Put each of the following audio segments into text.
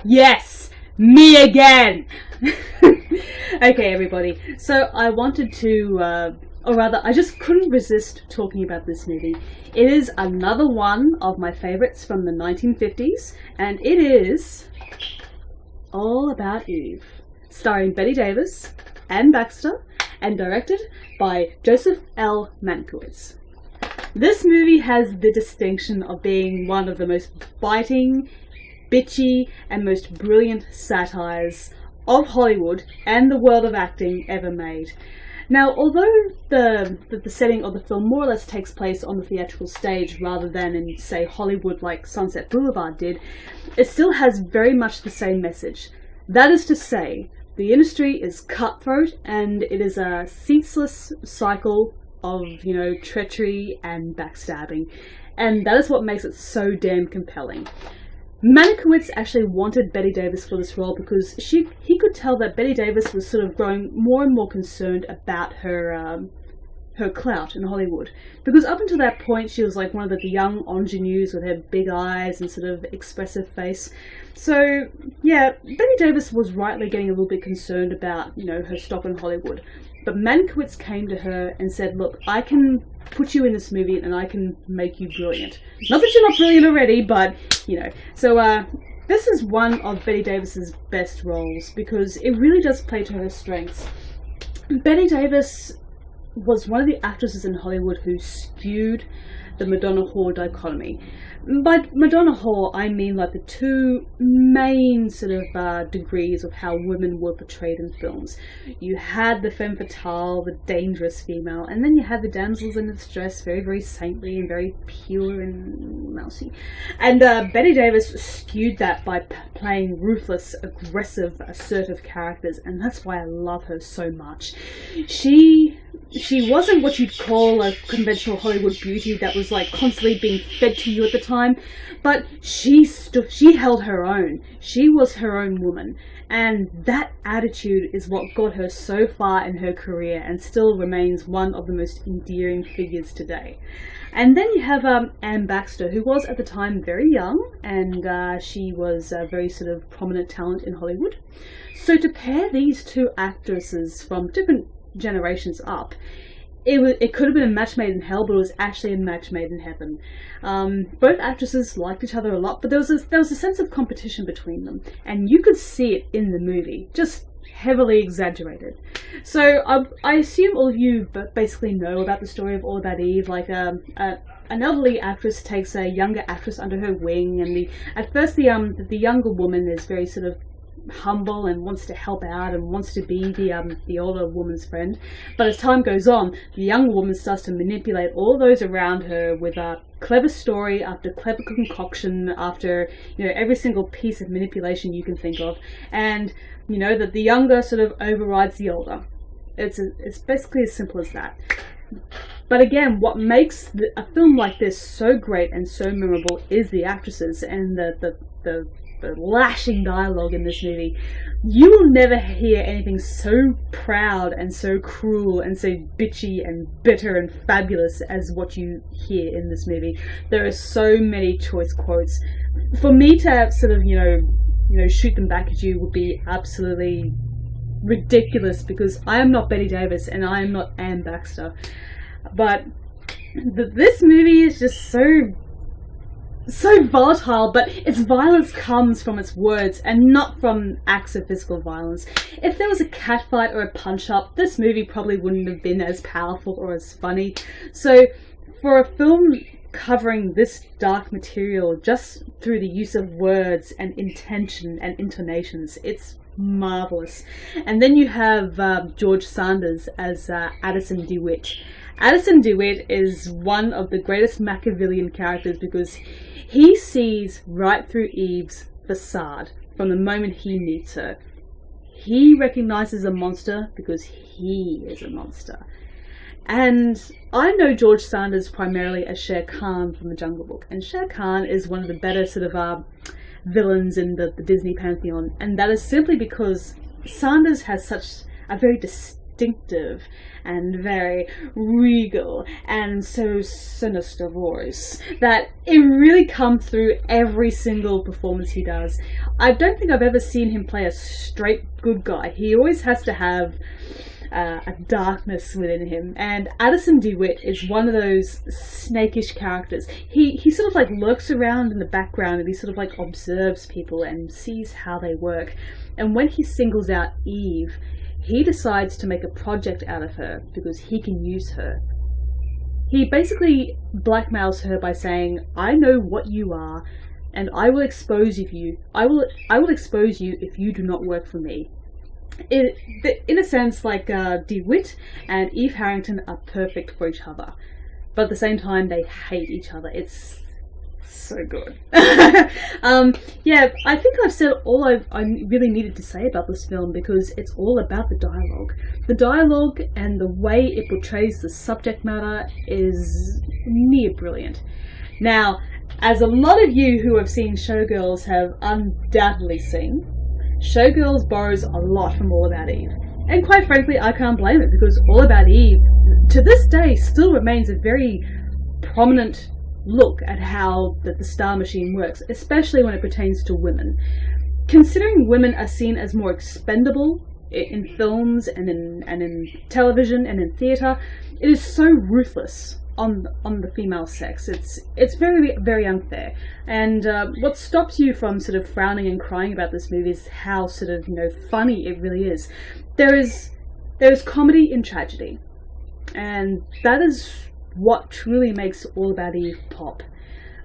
Yes, me again. Okay, everybody. So I wanted to, or rather, I just couldn't resist talking about this movie. It is another one of my favorites from the 1950s, and it is All About Eve, starring Bette Davis, Anne Baxter, and directed by Joseph L. Mankiewicz. This movie has the distinction of being one of the most biting, bitchy, and most brilliant satires of Hollywood and the world of acting ever made. Now, although the setting of the film more or less takes place on the theatrical stage rather than in, say, Hollywood like Sunset Boulevard did, it still has very much the same message. That is to say, the industry is cutthroat and it is a ceaseless cycle of, treachery and backstabbing. And that is what makes it so damn compelling. Mankiewicz actually wanted Bette Davis for this role because he could tell that Bette Davis was sort of growing more and more concerned about her clout in Hollywood. Because up until that point, she was like one of the young ingenues with her big eyes and sort of expressive face. So, yeah, Bette Davis was rightly getting a little bit concerned about, her stock in Hollywood. But Mankiewicz came to her and said, look, I can put you in this movie and I can make you brilliant. Not that you're not brilliant already, but, So, this is one of Bette Davis's best roles because it really does play to her strengths. Bette Davis was one of the actresses in Hollywood who skewed the Madonna-whore dichotomy. By Madonna-whore, I mean like the two main sort of degrees of how women were portrayed in films. You had the femme fatale, the dangerous female, and then you had the damsels in distress, very, very saintly and very pure and mousy. And Bette Davis skewed that by playing ruthless, aggressive, assertive characters, and that's why I love her so much. She wasn't what you'd call a conventional Hollywood beauty that was like constantly being fed to you at the time, but she held her own. She was her own woman, and that attitude is what got her so far in her career and still remains one of the most endearing figures today. And then you have Anne Baxter, who was at the time very young, and she was a very sort of prominent talent in Hollywood. So to pair these two actresses from different generations up, it could have been a match made in hell, but it was actually a match made in heaven. Both actresses liked each other a lot, but there was a sense of competition between them, and you could see it in the movie, just heavily exaggerated. So I assume all of you basically know about the story of All About Eve. Like an elderly actress takes a younger actress under her wing, and at first the younger woman is very sort of humble and wants to help out and wants to be the older woman's friend, but as time goes on, the younger woman starts to manipulate all those around her with a clever story after clever concoction after every single piece of manipulation you can think of, and that the younger sort of overrides the older. It's basically as simple as that. But again, what makes a film like this so great and so memorable is the actresses and the lashing dialogue in this movie. You will never hear anything so proud and so cruel and so bitchy and bitter and fabulous as what you hear in this movie. There are so many choice quotes. For me to sort of, shoot them back at you would be absolutely ridiculous because I am not Bette Davis and I am not Anne Baxter. But this movie is just so volatile, but its violence comes from its words and not from acts of physical violence. If there was a catfight or a punch-up, this movie probably wouldn't have been as powerful or as funny. So for a film covering this dark material just through the use of words and intention and intonations, it's marvellous. And then you have George Sanders as Addison DeWitt. Addison DeWitt is one of the greatest Machiavellian characters because he sees right through Eve's facade from the moment he meets her. He recognizes a monster because he is a monster. And I know George Sanders primarily as Shere Khan from The Jungle Book, and Shere Khan is one of the better sort of villains in the Disney pantheon, and that is simply because Sanders has such a very distinct distinctive and very regal and so sinister voice that it really comes through every single performance he does. I don't think I've ever seen him play a straight good guy. He always has to have a darkness within him, and Addison DeWitt is one of those snakish characters. He sort of like lurks around in the background, and he sort of like observes people and sees how they work. And when he singles out Eve, he decides to make a project out of her because he can use her. He basically blackmails her by saying, "I know what you are, and I will expose you. I will expose you if you do not work for me." In a sense, like DeWitt and Eve Harrington are perfect for each other, but at the same time they hate each other. It's so good. Yeah, I think I've said all I really needed to say about this film, because it's all about the dialogue. The dialogue and the way it portrays the subject matter is near brilliant. Now, as a lot of you who have seen Showgirls have undoubtedly seen, Showgirls borrows a lot from All About Eve. And quite frankly, I can't blame it, because All About Eve, to this day, still remains a very prominent look at how the Star Machine works, especially when it pertains to women. Considering women are seen as more expendable in films and in television and in theatre, it is so ruthless on the female sex. It's very, very unfair. And what stops you from sort of frowning and crying about this movie is how sort of, funny it really is. There is comedy in tragedy, and that is what truly makes All About Eve pop.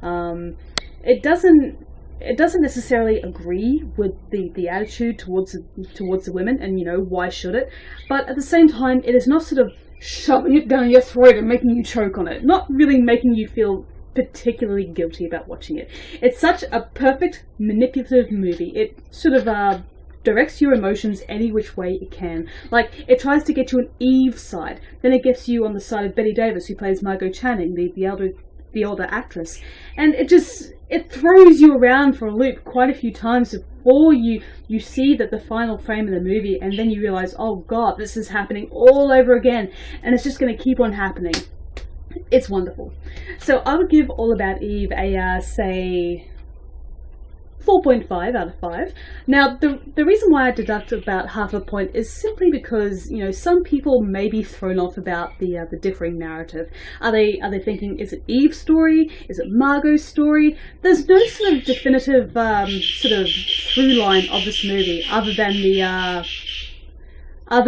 It doesn't necessarily agree with the attitude towards the women, and why should it? But at the same time, it is not sort of shoving it down your throat and making you choke on it. Not really making you feel particularly guilty about watching it. It's such a perfect manipulative movie. It sort of directs your emotions any which way it can. Like, it tries to get you on Eve's side, then it gets you on the side of Bette Davis, who plays Margot Channing, the older actress, and it throws you around for a loop quite a few times before you see that the final frame of the movie, and then you realise, oh god, this is happening all over again, and it's just going to keep on happening. It's wonderful. So I would give All About Eve a say 4.5 out of 5. Now, the reason why I deduct about half a point is simply because, some people may be thrown off about the differing narrative. Are they thinking, is it Eve's story? Is it Margot's story? There's no sort of definitive sort of through line of this movie other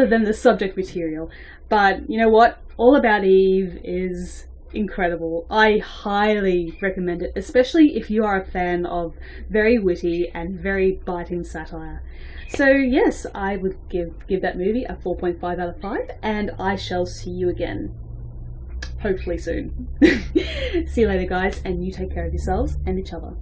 than the subject material. But you know what? All About Eve is incredible. I highly recommend it, especially if you are a fan of very witty and very biting satire. So yes, I would give that movie a 4.5 out of 5, and I shall see you again, hopefully soon. See you later, guys, and you take care of yourselves and each other.